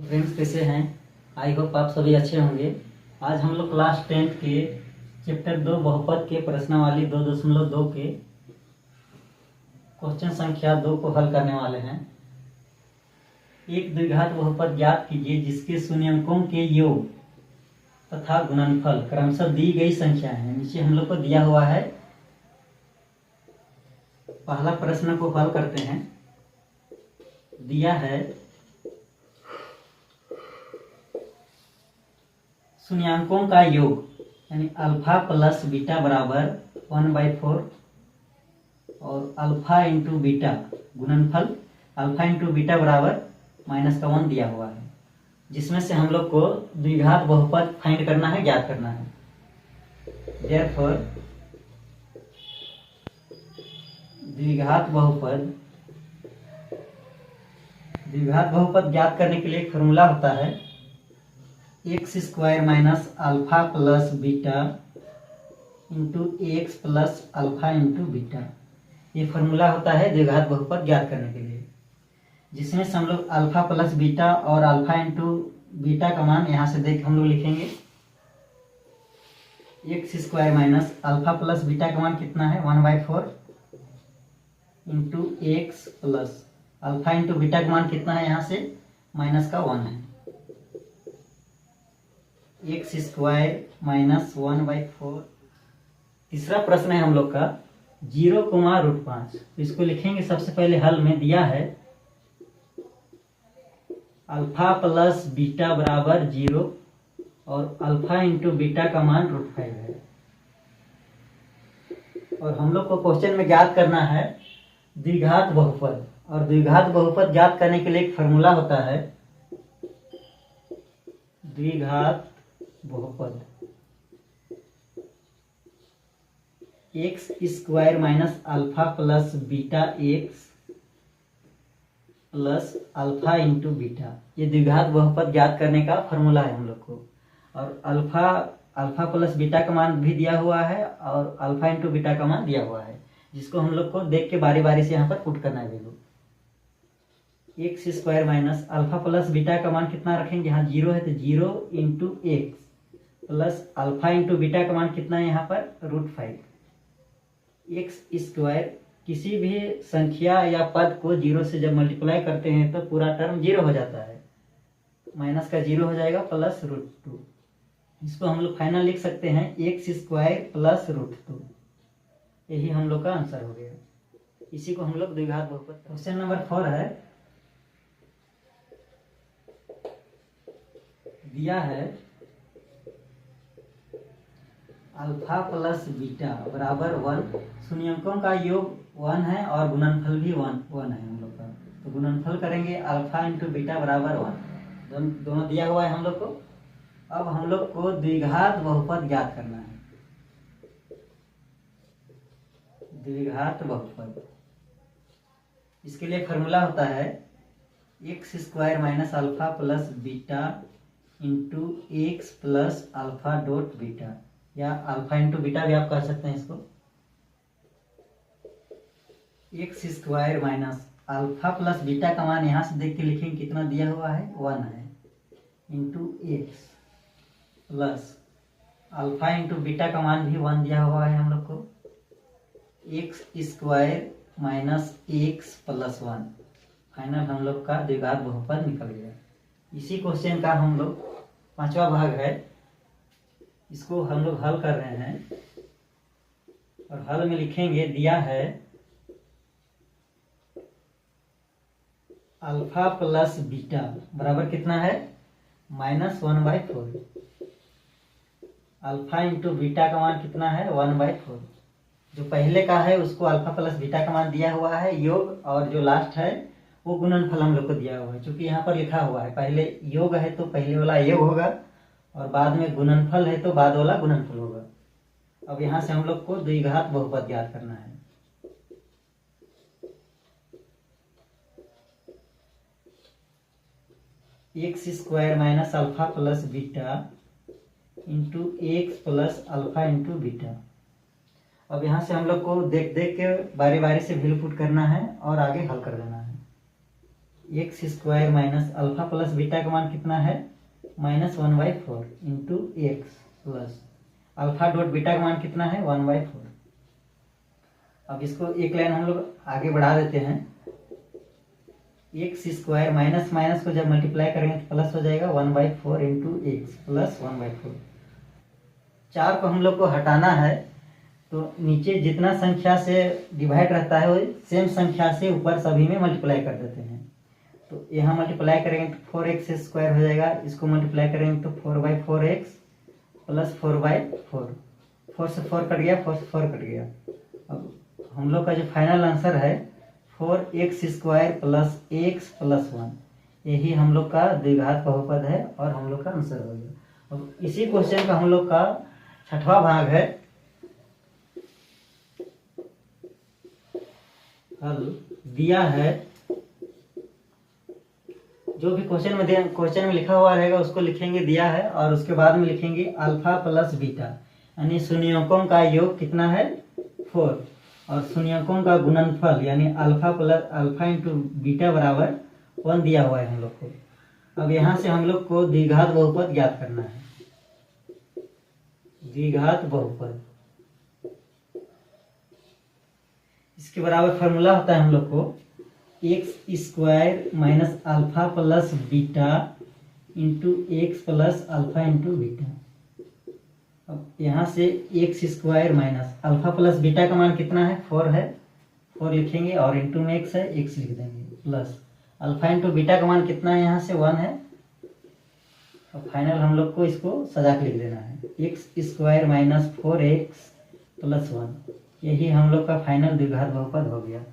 Friends कैसे हैं। I hope आप सभी अच्छे होंगे। आज हम लोग क्लास 10 के चैप्टर 2 बहुपद के प्रश्नावली 2.2 के क्वेश्चन संख्या 2 को हल करने वाले हैं। एक द्विघात बहुपद ज्ञात कीजिए जिसके शून्यंकों के योग तथा गुणनफल क्रमशः दी गई संख्या है। नीचे हम लोग को दिया हुआ है। पहला प्रश्न को हल करते हैं। दिया है शून्यंकों का योग यानी अल्फा प्लस बीटा बराबर 1/4 और अल्फा इंटू बीटा गुणनफल अल्फा इंटू बीटा बराबर -1 दिया हुआ है, जिसमें से हम लोग को द्विघात बहुपद फाइंड करना है, ज्ञात करना है। देयरफॉर द्विघात बहुपद ज्ञात करने के लिए एक फॉर्मूला होता है x² minus alpha plus beta into x plus alpha into beta. ये फॉर्मूला होता है द्विघात बहुपद ज्ञात करने के लिए, जिसमें से हम लोग अल्फा प्लस बीटा और अल्फा इंटू बीटा का मान यहाँ से देख हम लोग लिखेंगे। x² minus alpha plus beta का मान कितना है 1/4 into x plus alpha into beta का मान कितना है, यहाँ से -1 है। x² minus 1/4। तीसरा प्रश्न है हम लोग का 0,5। तो इसको लिखेंगे सबसे पहले। हल में दिया है अल्फा प्लस बीटा बराबर 0 और अल्फा इंटू बीटा का मान √5 है। और हम लोग को क्वेश्चन में ज्ञात करना है द्विघात बहुपद, और द्विघात बहुपद ज्ञात करने के लिए एक फॉर्मूला होता है द्विघात बहुपद x² minus alpha plus beta x plus alpha into beta. ये द्विघात बहुपद ज्ञात करने का फॉर्मूला है हम लोग को। और अल्फा प्लस बीटा का मान भी दिया हुआ है और अल्फा इंटू बीटा का मान दिया हुआ है, जिसको हम लोग को देख के बारी बारी से यहाँ पर पुट करना है। x² minus alpha plus beta का मान कितना रखेंगे, यहाँ 0 है तो 0 into x plus alpha into beta का मान कितना है यहाँ पर √5। x² किसी भी संख्या या पद को 0 से जब मल्टीप्लाई करते हैं तो पूरा टर्म 0 हो जाता है, माइनस का 0 हो जाएगा प्लस √2। इसको हम लोग फाइनल लिख सकते हैं x² प्लस √2। यही हम लोग का आंसर हो गया। इसी को हम लोग द्विघात बहुपद। क्वेश्चन नंबर 4 है। दिया है अल्फा प्लस बीटा बराबर 1। शून्यंकों का योग 1 है और गुणनफल भी 1 है हम लोग का। तो गुणनफल करेंगे अल्फा इंटू बीटा बराबर 1। दोनों दिया हुआ है हम लोग को। अब हम लोग को द्विघात बहुपद ज्ञात करना है। द्विघात बहुपद, इसके लिए फॉर्मूला होता है x² minus alpha plus beta into x plus alpha dot beta, या अल्फा इंटू बीटा भी आप कह सकते हैं इसको। x² minus alpha plus beta का मान यहाँ से देख के लिखेंगे कितना दिया हुआ है 1 है, into x plus alpha into beta का मान भी 1 दिया हुआ है हम लोग को। x² minus x plus 1। Final हम लोग का द्विघात बहुपद निकल गया। इसी क्वेश्चन का हम लोग 5वां भाग है, इसको हम लोग हल कर रहे हैं। और हल में लिखेंगे दिया है अल्फा प्लस बीटा बराबर कितना है -1/4। अल्फा इंटू बीटा का मान कितना है 1/4। जो पहले का है उसको अल्फा प्लस बीटा का मान दिया हुआ है योग, और जो लास्ट है वो गुणनफल हम लोग को दिया हुआ है। क्योंकि यहाँ पर लिखा हुआ है पहले योग है तो पहले वाला योग होगा, और बाद में गुणनफल है तो बाद वाला गुणनफल होगा। अब यहाँ से हम लोग को द्विघात बहुपद ज्ञात करना है। x² minus alpha plus beta into x plus alpha into beta. अब यहाँ से हम लोग को देख देख के बारी बारी से वैल्यू पुट करना है और आगे हल कर देना है। X square minus alpha plus beta का मान कितना है -1/4 into x plus alpha dot beta का मान कितना है 1/4। अब इसको एक लाइन हम लोग आगे बढ़ा देते हैं। एक्स स्क्वायर माइनस माइनस को जब मल्टीप्लाई करेंगे तो प्लस हो जाएगा 1/4 इंटू एक्स प्लस 1/4। 4 को हम लोग को हटाना है तो नीचे जितना संख्या से डिवाइड रहता है वो सेम संख्या से ऊपर सभी में मल्टीप्लाई कर देते हैं। तो यहाँ मल्टीप्लाई करेंगे तो 4x स्क्वायर हो जाएगा, इसको मल्टीप्लाई करेंगे तो 4/4x प्लस 4/4। 4 से 4 कट गया, 4 से 4 कट गया। अब हम लोग का जो फाइनल आंसर है 4x square plus x plus 1, यही हम लोग का द्विघात बहुपद है और हम लोग का आंसर हो गया। अब इसी क्वेश्चन का हम लोग का 6वां भाग है, हल दिया है। जो भी क्वेश्चन में लिखा हुआ रहेगा उसको लिखेंगे दिया है, और उसके बाद में लिखेंगे अल्फा प्लस बीटा, यानी शून्यकों का योग कितना है 4, और शून्यकों का गुणनफल यानी अल्फा इंटू बीटा बराबर 1 दिया हुआ है हम लोग को। अब यहाँ से हम लोग को द्विघात बहुपद ज्ञात करना है। द्विघात बहुपद इसके बराबर फॉर्मूला होता है हम लोग को x square minus alpha plus beta into x plus alpha into beta. अब यहाँ से x square minus alpha plus beta का मान कितना है 4 है, 4 लिखेंगे और इंटू में एक्स है, एक्स लिख देंगे, प्लस अल्फा इंटू बीटा का मान कितना है यहाँ से 1 है। और फाइनल हम लोग को इसको सजा के लिख देना है x square minus 4x plus 1, यही हम लोग का फाइनल द्विघात बहुपद हो गया।